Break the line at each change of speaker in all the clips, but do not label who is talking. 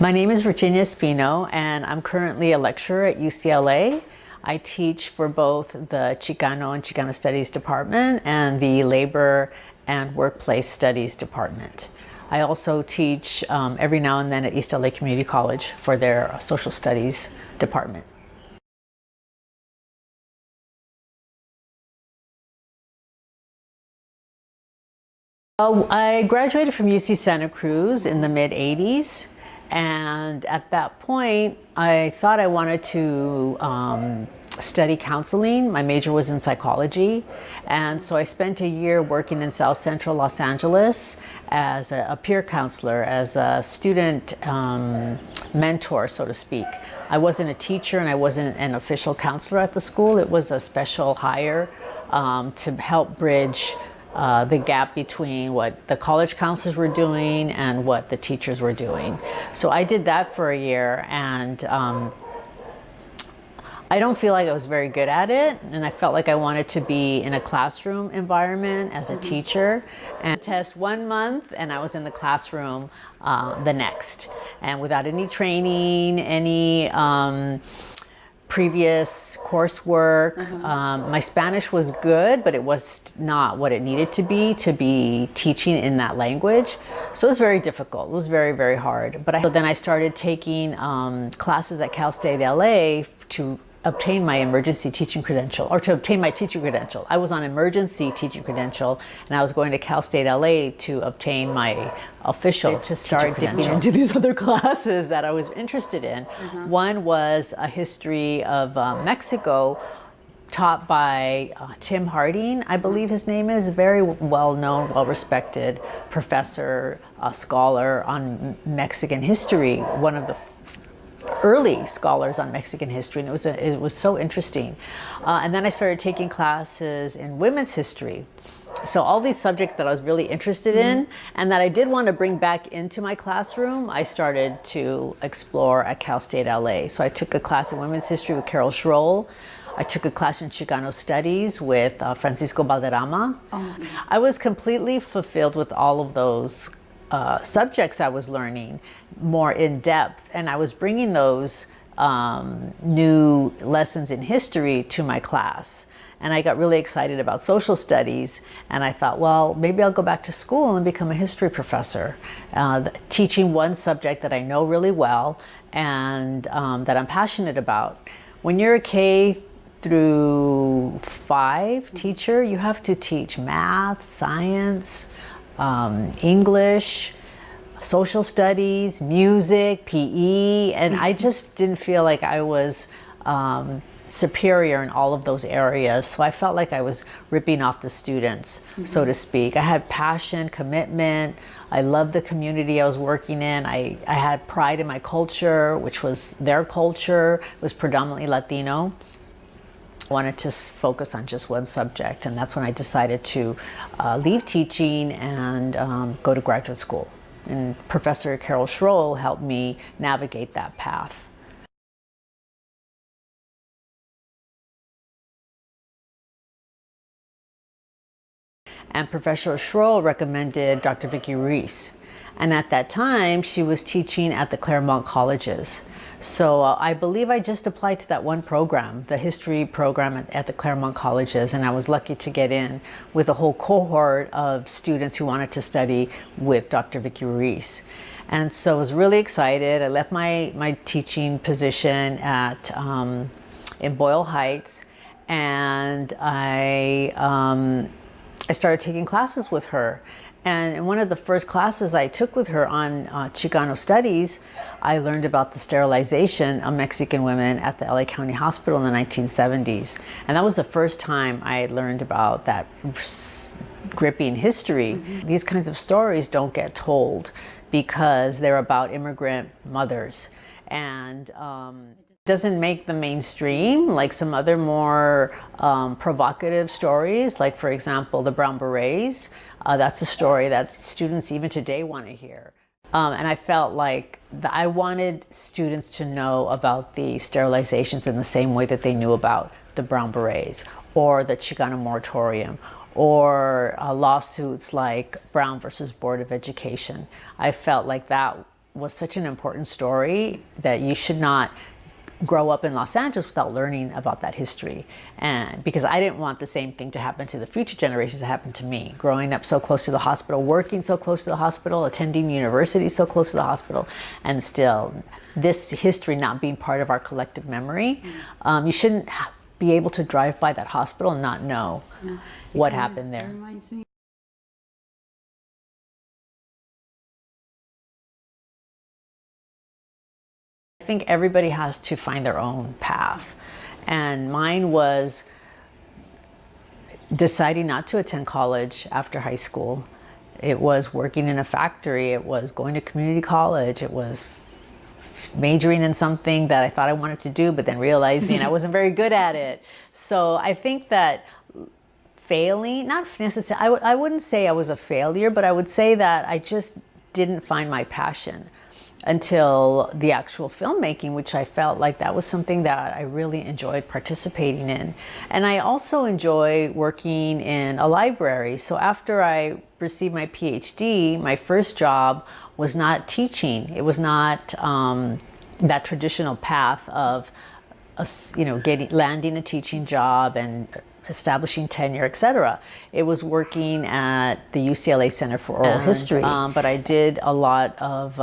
My name is Virginia Espino, and I'm currently a lecturer at UCLA. I teach for both the Chicano and Chicano Studies Department and the Labor and Workplace Studies Department. I also teach every now and then at East LA Community College for their Social Studies Department. I graduated from UC Santa Cruz in the mid-'80s, and at that point I thought I wanted to study counseling. My major was in psychology, and so I spent a year working in South Central Los Angeles as a peer counselor, as a student mentor, so to speak. I wasn't a teacher and I wasn't an official counselor at the school. It was a special hire to help bridge the gap between what the college counselors were doing and what the teachers were doing. So I did that for a year, and I don't feel like I was very good at it, and I felt like I wanted to be in a classroom environment as a teacher. And test 1 month and I was in the classroom the next, and without any training, any previous coursework. My Spanish was good, but it was not what it needed to be teaching in that language. So it was very difficult. It was very, very hard. But so then I started taking classes at Cal State LA to obtain my emergency teaching credential, or to obtain my teaching credential. I was on emergency teaching credential, and I was going to Cal State LA to obtain my official to start dipping into these other classes that I was interested in. One was a history of Mexico, taught by Tim Harding, I believe his name is, a very well-known, well-respected professor, scholar on Mexican history, one of the early scholars on Mexican history, and it was so interesting. And then I started taking classes in women's history. So all these subjects that I was really interested in and that I did want to bring back into my classroom, I started to explore at Cal State LA. So I took a class in women's history with Carol Schroll. I took a class in Chicano Studies with Francisco Valderrama. I was completely fulfilled with all of those subjects I was learning more in depth, and I was bringing those new lessons in history to my class. And I got really excited about social studies, and I thought, well, maybe I'll go back to school and become a history professor, teaching one subject that I know really well and that I'm passionate about. When you're a K through 5 teacher, you have to teach math, science, English, social studies, music, PE, and I just didn't feel like I was superior in all of those areas. So I felt like I was ripping off the students, so to speak. I had passion, commitment. I loved the community I was working in. I had pride in my culture, which was their culture. It was predominantly Latino. I wanted to focus on just one subject, and that's when I decided to leave teaching and go to graduate school. And Professor Carol Schroll helped me navigate that path. And Professor Schroll recommended Dr. Vicki Ruiz. And at that time, she was teaching at the Claremont colleges. So I believe I just applied to that one program, the history program at the Claremont colleges, and I was lucky to get in with a whole cohort of students who wanted to study with Dr. Vicki Ruiz. And so I was really excited. I left my teaching position at in Boyle Heights, and I started taking classes with her. And in one of the first classes I took with her on Chicano Studies, I learned about the sterilization of Mexican women at the LA County Hospital in the 1970s. And that was the first time I had learned about that gripping history. These kinds of stories don't get told because they're about immigrant mothers. And doesn't make the mainstream like some other more provocative stories, like for example the Brown Berets. That's a story that students even today want to hear. And I felt like I wanted students to know about the sterilizations in the same way that they knew about the Brown Berets or the Chicano moratorium or lawsuits like Brown versus Board of Education. I felt like that was such an important story that you should not grow up in Los Angeles without learning about that history. And because I didn't want the same thing to happen to the future generations that happened to me, growing up so close to the hospital, working so close to the hospital, attending university so close to the hospital, and still this history not being part of our collective memory. You shouldn't be able to drive by that hospital and not know what happened there.
Reminds me.
I think everybody has to find their own path, and mine was deciding not to attend college after high school. It was working in a factory, it was going to community college, it was majoring in something that I thought I wanted to do but then realizing I wasn't very good at it. So I think that failing, not necessarily, I wouldn't say I was a failure, but I would say that I just didn't find my passion until the actual filmmaking, which I felt like that was something that I really enjoyed participating in. And I also enjoy working in a library. So after I received my PhD, my first job was not teaching. It was not that traditional path of, landing a teaching job and establishing tenure, etc. It was working at the UCLA Center for Oral History. But I did a lot of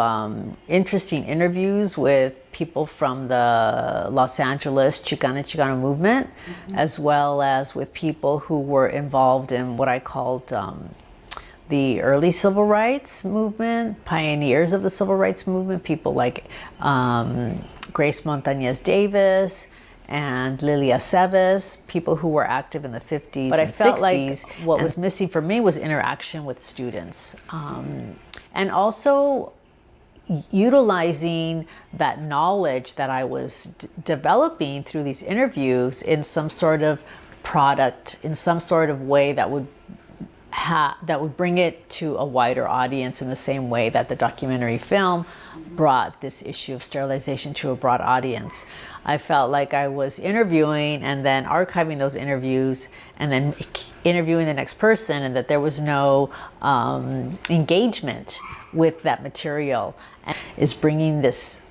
interesting interviews with people from the Los Angeles Chicano movement, as well as with people who were involved in what I called the early civil rights movement, pioneers of the civil rights movement, people like Grace Montañez Davis and Lilia Seves, people who were active in the 50s but and 60s. But I felt like what was missing for me was interaction with students. And also utilizing that knowledge that I was developing through these interviews in some sort of product, in some sort of way that would bring it to a wider audience in the same way that the documentary film brought this issue of sterilization to a broad audience. I felt like I was interviewing and then archiving those interviews and then interviewing the next person, and that there was no engagement with that material. And is bringing this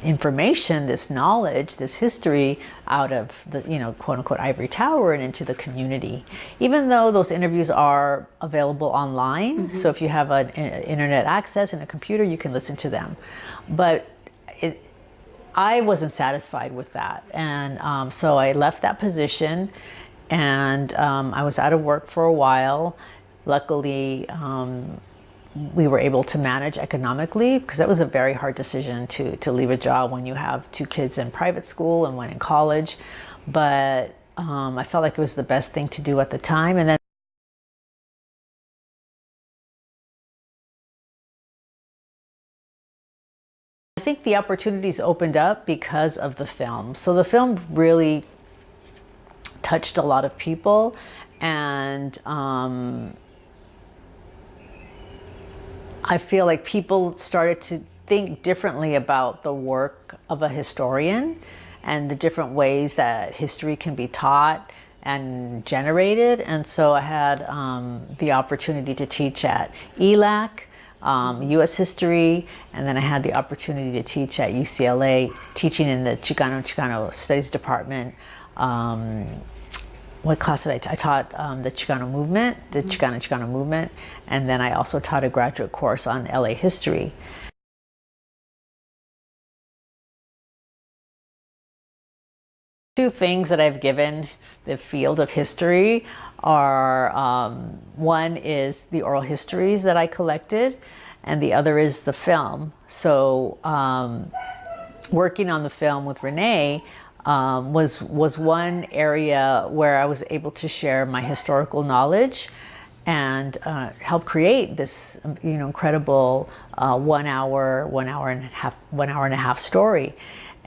information, this knowledge, this history out of the, quote unquote, ivory tower and into the community. Even though those interviews are available online, so if you have an internet access and a computer, you can listen to them. But I wasn't satisfied with that. And so I left that position, and I was out of work for a while. Luckily, we were able to manage economically, because that was a very hard decision to leave a job when you have 2 kids in private school and one in college. But I felt like it was the best thing to do at the time. And then I think the opportunities opened up because of the film. So the film really touched a lot of people, and I feel like people started to think differently about the work of a historian and the different ways that history can be taught and generated. And so I had the opportunity to teach at ELAC, U.S. history, and then I had the opportunity to teach at UCLA, teaching in the Chicano Studies Department. What class did I taught the Chicano movement, the Chicano movement, and then I also taught a graduate course on LA history. Two things that I've given the field of history are, one is the oral histories that I collected, and the other is the film. So working on the film with Renee, was one area where I was able to share my historical knowledge and help create this incredible 1 hour and a half story.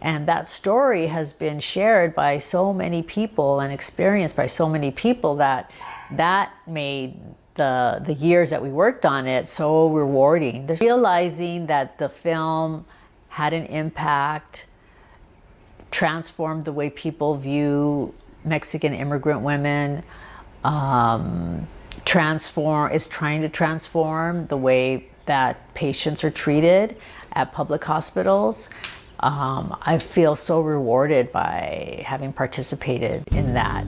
And that story has been shared by so many people and experienced by so many people that made the years that we worked on it so rewarding. Realizing that the film had an impact, transformed the way people view Mexican immigrant women, is trying to transform the way that patients are treated at public hospitals. I feel so rewarded by having participated in that.